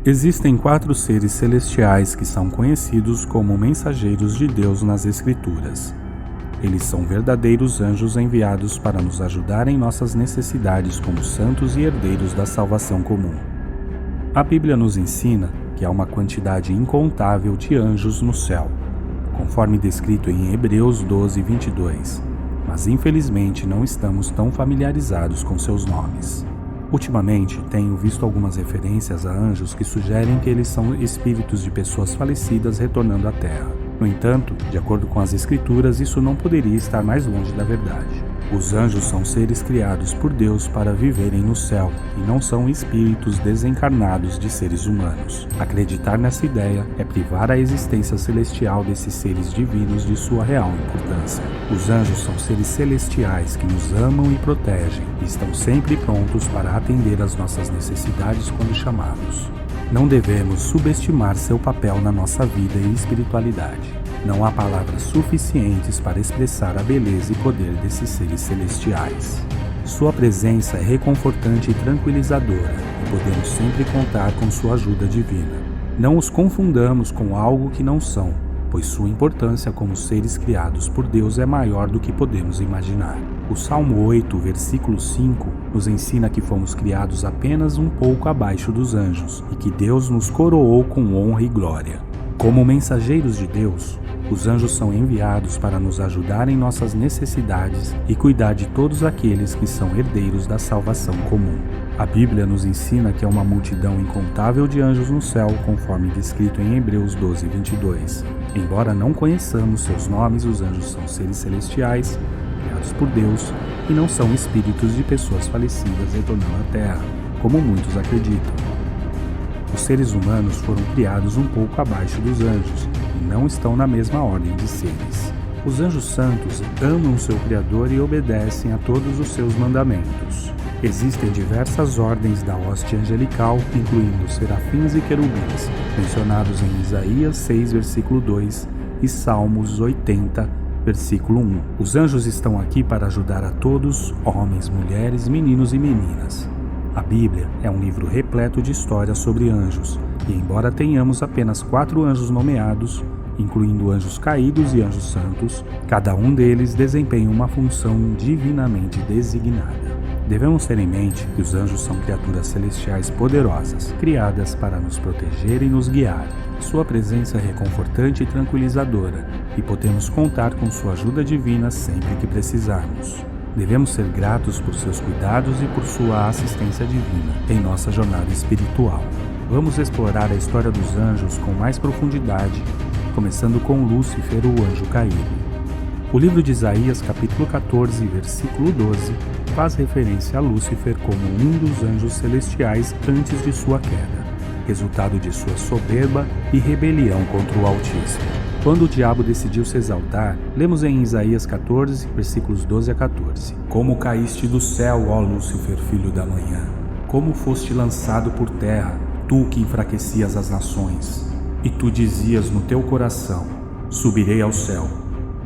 Existem 4 seres celestiais que são conhecidos como mensageiros de Deus nas Escrituras. Eles são verdadeiros anjos enviados para nos ajudar em nossas necessidades como santos e herdeiros da salvação comum. A Bíblia nos ensina que há uma quantidade incontável de anjos no céu, conforme descrito em Hebreus 12:22, mas infelizmente não estamos tão familiarizados com seus nomes. Ultimamente, tenho visto algumas referências a anjos que sugerem que eles são espíritos de pessoas falecidas retornando à Terra. No entanto, de acordo com as Escrituras, isso não poderia estar mais longe da verdade. Os anjos são seres criados por Deus para viverem no céu e não são espíritos desencarnados de seres humanos. Acreditar nessa ideia é privar a existência celestial desses seres divinos de sua real importância. Os anjos são seres celestiais que nos amam e protegem e estão sempre prontos para atender às nossas necessidades quando chamados. Não devemos subestimar seu papel na nossa vida e espiritualidade. Não há palavras suficientes para expressar a beleza e poder desses seres celestiais. Sua presença é reconfortante e tranquilizadora, e podemos sempre contar com sua ajuda divina. Não os confundamos com algo que não são, pois sua importância como seres criados por Deus é maior do que podemos imaginar. O Salmo 8, versículo 5, nos ensina que fomos criados apenas um pouco abaixo dos anjos, e que Deus nos coroou com honra e glória. Como mensageiros de Deus, os anjos são enviados para nos ajudar em nossas necessidades e cuidar de todos aqueles que são herdeiros da salvação comum. A Bíblia nos ensina que há uma multidão incontável de anjos no céu, conforme descrito em Hebreus 12:22. Embora não conheçamos seus nomes, os anjos são seres celestiais, criados por Deus, e não são espíritos de pessoas falecidas retornando à Terra, como muitos acreditam. Os seres humanos foram criados um pouco abaixo dos anjos e não estão na mesma ordem de seres. Os anjos santos amam seu Criador e obedecem a todos os seus mandamentos. Existem diversas ordens da hoste angelical, incluindo serafins e querubins, mencionados em Isaías 6, versículo 2 e Salmos 80, versículo 1. Os anjos estão aqui para ajudar a todos, homens, mulheres, meninos e meninas. A Bíblia é um livro repleto de histórias sobre anjos, e embora tenhamos apenas 4 anjos nomeados, incluindo anjos caídos e anjos santos, cada um deles desempenha uma função divinamente designada. Devemos ter em mente que os anjos são criaturas celestiais poderosas, criadas para nos proteger e nos guiar. Sua presença é reconfortante e tranquilizadora, e podemos contar com sua ajuda divina sempre que precisarmos. Devemos ser gratos por seus cuidados e por sua assistência divina em nossa jornada espiritual. Vamos explorar a história dos anjos com mais profundidade, começando com Lúcifer, o anjo caído. O livro de Isaías, capítulo 14, versículo 12, faz referência a Lúcifer como um dos anjos celestiais antes de sua queda, resultado de sua soberba e rebelião contra o Altíssimo. Quando o diabo decidiu se exaltar, lemos em Isaías 14, versículos 12 a 14. Como caíste do céu, ó Lúcifer, filho da manhã! Como foste lançado por terra, tu que enfraquecias as nações! E tu dizias no teu coração, subirei ao céu.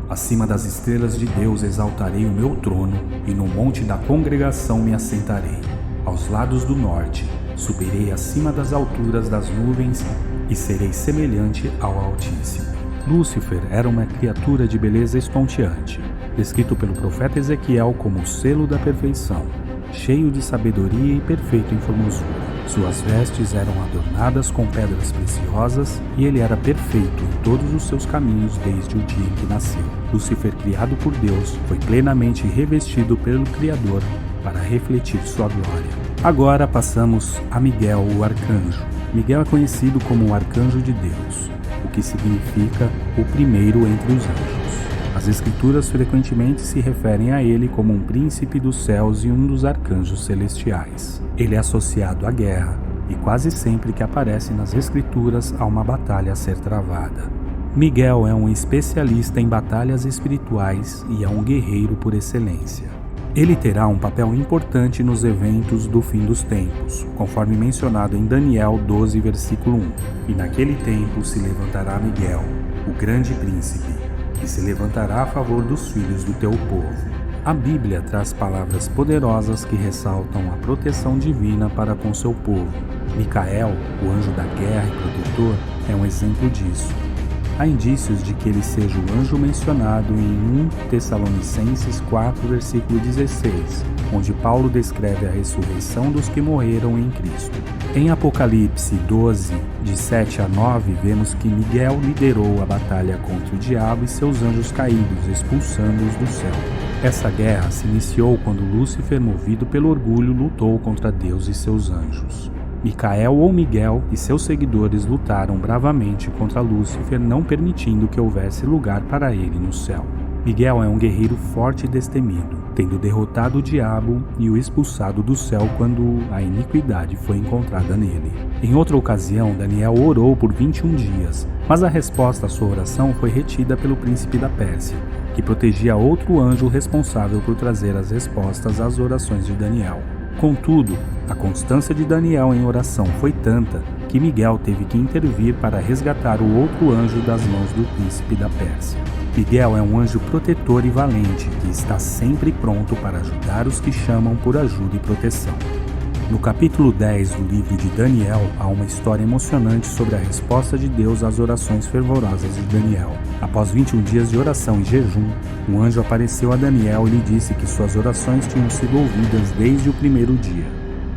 Acima das estrelas de Deus exaltarei o meu trono, e no monte da congregação me assentarei. Aos lados do norte, subirei acima das alturas das nuvens, e serei semelhante ao Altíssimo. Lúcifer era uma criatura de beleza estonteante, descrito pelo profeta Ezequiel como o selo da perfeição, cheio de sabedoria e perfeito em formosura. Suas vestes eram adornadas com pedras preciosas e ele era perfeito em todos os seus caminhos desde o dia em que nasceu. Lúcifer, criado por Deus, foi plenamente revestido pelo Criador para refletir sua glória. Agora passamos a Miguel, o arcanjo. Miguel é conhecido como o arcanjo de Deus, o que significa o primeiro entre os anjos. As Escrituras frequentemente se referem a ele como um príncipe dos céus e um dos arcanjos celestiais. Ele é associado à guerra e quase sempre que aparece nas Escrituras há uma batalha a ser travada. Miguel é um especialista em batalhas espirituais e é um guerreiro por excelência. Ele terá um papel importante nos eventos do fim dos tempos, conforme mencionado em Daniel 12, versículo 1. E naquele tempo se levantará Miguel, o grande príncipe, que se levantará a favor dos filhos do teu povo. A Bíblia traz palavras poderosas que ressaltam a proteção divina para com seu povo, Micael, o anjo da guerra e protetor, é um exemplo disso. Há indícios de que ele seja o anjo mencionado em 1 Tessalonicenses 4, versículo 16, onde Paulo descreve a ressurreição dos que morreram em Cristo. Em Apocalipse 12, de 7 a 9, vemos que Miguel liderou a batalha contra o diabo e seus anjos caídos, expulsando-os do céu. Essa guerra se iniciou quando Lúcifer, movido pelo orgulho, lutou contra Deus e seus anjos. Micael ou Miguel e seus seguidores lutaram bravamente contra Lúcifer, não permitindo que houvesse lugar para ele no céu. Miguel é um guerreiro forte e destemido, tendo derrotado o diabo e o expulsado do céu quando a iniquidade foi encontrada nele. Em outra ocasião, Daniel orou por 21 dias, mas a resposta à sua oração foi retida pelo príncipe da Pérsia, que protegia outro anjo responsável por trazer as respostas às orações de Daniel. Contudo, a constância de Daniel em oração foi tanta que Miguel teve que intervir para resgatar o outro anjo das mãos do príncipe da Pérsia. Miguel é um anjo protetor e valente que está sempre pronto para ajudar os que chamam por ajuda e proteção. No capítulo 10 do livro de Daniel, há uma história emocionante sobre a resposta de Deus às orações fervorosas de Daniel. Após 21 dias de oração e jejum, um anjo apareceu a Daniel e lhe disse que suas orações tinham sido ouvidas desde o primeiro dia.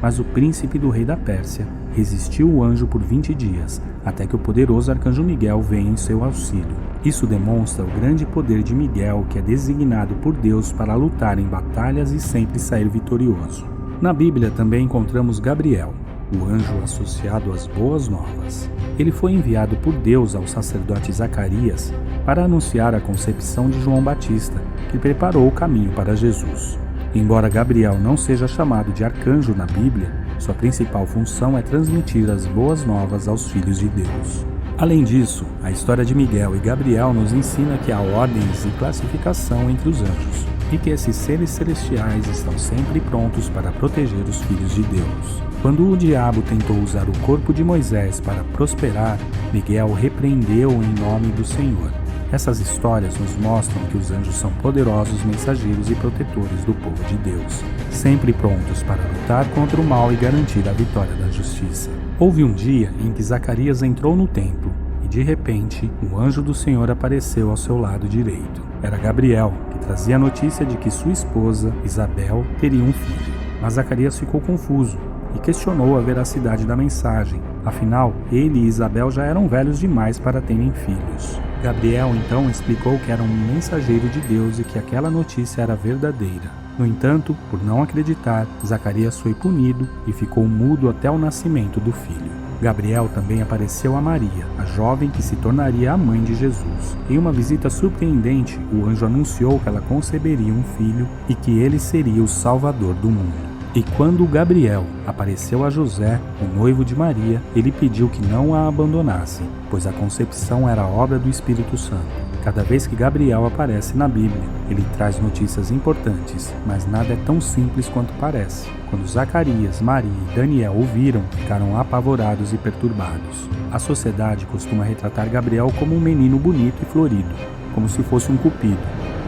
Mas o príncipe do rei da Pérsia resistiu o anjo por 20 dias, até que o poderoso arcanjo Miguel veio em seu auxílio. Isso demonstra o grande poder de Miguel, que é designado por Deus para lutar em batalhas e sempre sair vitorioso. Na Bíblia também encontramos Gabriel, o anjo associado às boas novas. Ele foi enviado por Deus ao sacerdote Zacarias para anunciar a concepção de João Batista, que preparou o caminho para Jesus. Embora Gabriel não seja chamado de arcanjo na Bíblia, sua principal função é transmitir as boas novas aos filhos de Deus. Além disso, a história de Miguel e Gabriel nos ensina que há ordens e classificação entre os anjos, e que esses seres celestiais estão sempre prontos para proteger os filhos de Deus. Quando o diabo tentou usar o corpo de Moisés para prosperar, Miguel repreendeu em nome do Senhor. Essas histórias nos mostram que os anjos são poderosos mensageiros e protetores do povo de Deus, sempre prontos para lutar contra o mal e garantir a vitória da justiça. Houve um dia em que Zacarias entrou no templo e, de repente, um anjo do Senhor apareceu ao seu lado direito. Era Gabriel, que trazia a notícia de que sua esposa, Isabel, teria um filho. Mas Zacarias ficou confuso e questionou a veracidade da mensagem. Afinal, ele e Isabel já eram velhos demais para terem filhos. Gabriel então explicou que era um mensageiro de Deus e que aquela notícia era verdadeira. No entanto, por não acreditar, Zacarias foi punido e ficou mudo até o nascimento do filho. Gabriel também apareceu a Maria, a jovem que se tornaria a mãe de Jesus. Em uma visita surpreendente, o anjo anunciou que ela conceberia um filho e que ele seria o Salvador do mundo. E quando Gabriel apareceu a José, o noivo de Maria, ele pediu que não a abandonasse, pois a concepção era obra do Espírito Santo. Cada vez que Gabriel aparece na Bíblia, ele traz notícias importantes, mas nada é tão simples quanto parece. Quando Zacarias, Maria e Daniel ouviram, ficaram apavorados e perturbados. A sociedade costuma retratar Gabriel como um menino bonito e florido, como se fosse um cupido,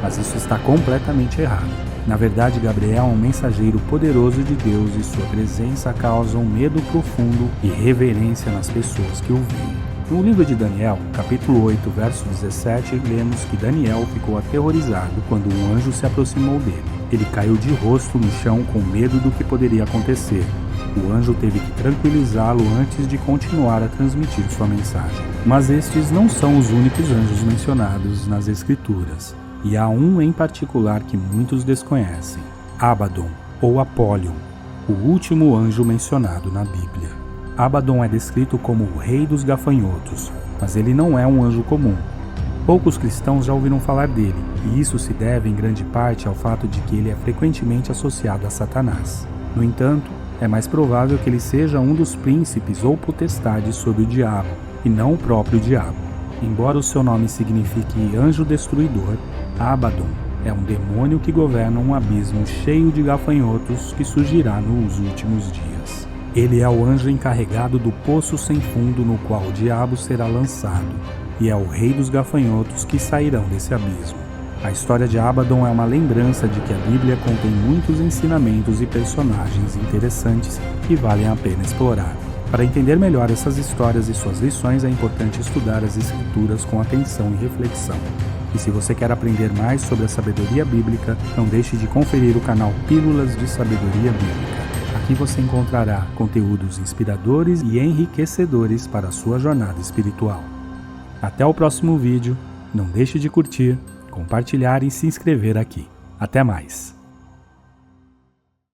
mas isso está completamente errado. Na verdade, Gabriel é um mensageiro poderoso de Deus e sua presença causa um medo profundo e reverência nas pessoas que o veem. No livro de Daniel, capítulo 8, verso 17, lemos que Daniel ficou aterrorizado quando um anjo se aproximou dele. Ele caiu de rosto no chão com medo do que poderia acontecer. O anjo teve que tranquilizá-lo antes de continuar a transmitir sua mensagem. Mas estes não são os únicos anjos mencionados nas Escrituras. E há um em particular que muitos desconhecem: Abaddon ou Apólion, o último anjo mencionado na Bíblia. Abaddon é descrito como o rei dos gafanhotos, mas ele não é um anjo comum. Poucos cristãos já ouviram falar dele, e isso se deve em grande parte ao fato de que ele é frequentemente associado a Satanás. No entanto, é mais provável que ele seja um dos príncipes ou potestades sobre o diabo, e não o próprio diabo. Embora o seu nome signifique anjo destruidor, Abaddon é um demônio que governa um abismo cheio de gafanhotos que surgirá nos últimos dias. Ele é o anjo encarregado do poço sem fundo no qual o diabo será lançado, e é o rei dos gafanhotos que sairão desse abismo. A história de Abaddon é uma lembrança de que a Bíblia contém muitos ensinamentos e personagens interessantes que valem a pena explorar. Para entender melhor essas histórias e suas lições, é importante estudar as Escrituras com atenção e reflexão. E se você quer aprender mais sobre a sabedoria bíblica, não deixe de conferir o canal Pílulas de Sabedoria Bíblica. Aqui você encontrará conteúdos inspiradores e enriquecedores para a sua jornada espiritual. Até o próximo vídeo, não deixe de curtir, compartilhar e se inscrever aqui. Até mais!